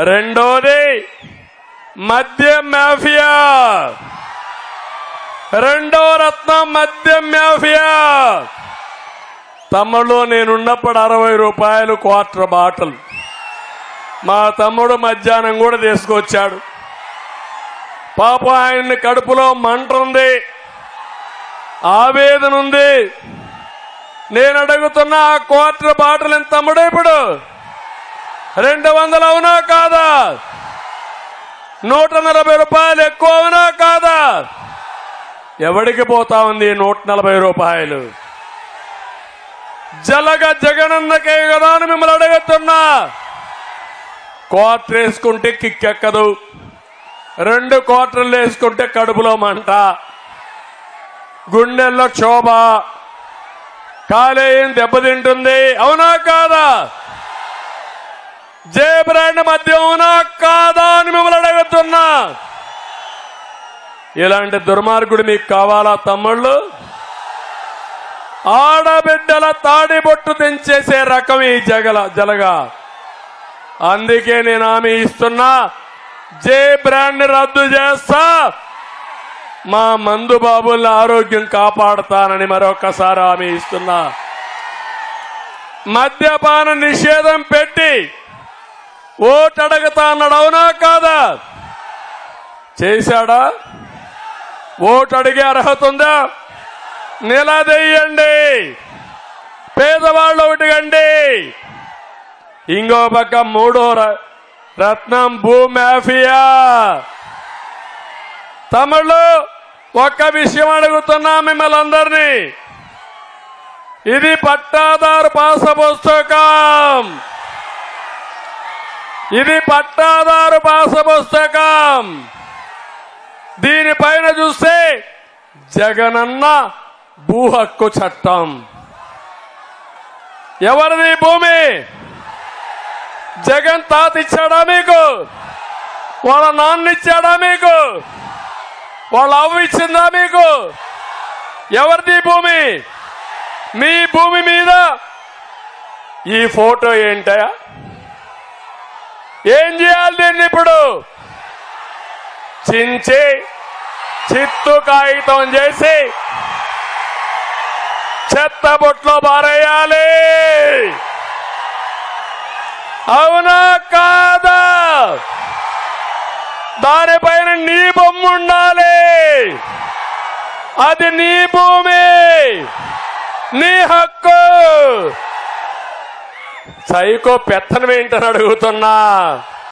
రెండోది మద్యం మాఫియా, రెండో రత్నం మద్యం మాఫియా. తమ్ముడు నేనున్నప్పుడు 60 రూపాయలు క్వార్టర్ బాటిల్. మా తమ్ముడు మధ్యాహ్నం కూడా తీసుకొచ్చాడు. పాప ఆయన్ని కడుపులో మంట ఉంది, ఆవేదన ఉంది. నేను అడుగుతున్నా ఆ క్వార్టర్ బాటిల్ ఎంత తమ్ముడు? ఇప్పుడు 200 అవునా కాదా? 140 రూపాయలు ఎక్కువ అవునా కాదా? ఎవడికి పోతా ఉంది 140 రూపాయలు? జగనన్నకే కదా అని మిమ్మల్ని అడుగుతున్నా. క్వార్టర్ వేసుకుంటే కిక్కెక్కదు, 2 క్వార్టర్లు వేసుకుంటే కడుపులో మంట, గుండెల్లో క్షోభ, కాలేయం దెబ్బతింటుంది. అవునా కాదా? జే బ్రాండ్ మద్యం అవునా కాదా అని మిమ్మల్ని అడుగుతున్నా. ఇలాంటి దుర్మార్గుడు మీకు కావాలా తమ్ముళ్ళు? ఆడబిడ్డల తాడిబొట్టు తెంచేసే రకం ఈ జలగా. అందుకే నేను హామీ ఇస్తున్నా, జే బ్రాండ్ రద్దు చేస్తా, మా మందు బాబుల ఆరోగ్యం కాపాడుతానని మరొకసారి హామీ ఇస్తున్నా. మద్యపాన నిషేధం పెట్టి ఓటు అడగతా అన్నాడు. అవునా కాదా? చేశాడా? ఓటు అడిగే అర్హత ఉందా? నిలదీయండి, పేదవాళ్ళు ఒకటిగండి. ఇంకో పక్క మూడో రత్నం భూ మాఫియా. తమిళు ఒక్క విషయం అడుగుతున్నా మిమ్మల్ని అందరినీ. ఇది పట్టాదారు పాస పుస్తకం, ఇది పట్టాదారు పాస పుస్తకం. దీనిపైన చూస్తే జగనన్న భూ హక్కు చట్టం. ఎవరిది భూమి? జగన్ తాత ఇచ్చాడా మీకు? వాళ్ళ నాన్న ఇచ్చాడా మీకు? వాళ్ళ అవ్వ ఇచ్చిందా మీకు? ఎవరిది భూమి? మీ భూమి మీద ఈ ఫోటో ఏంటయా? ఏం చేయాలి దీన్ని? ఇప్పుడు చించి చిత్తు కాగితం చేసి చెత్త బొట్లో పారేయాలి. అవునా కాదా? దానిపైన నీ బొమ్మ ఉండాలి. అది నీ భూమి, నీ హక్కు. సైకో పెత్తనం ఏంటని అడుగుతున్నా.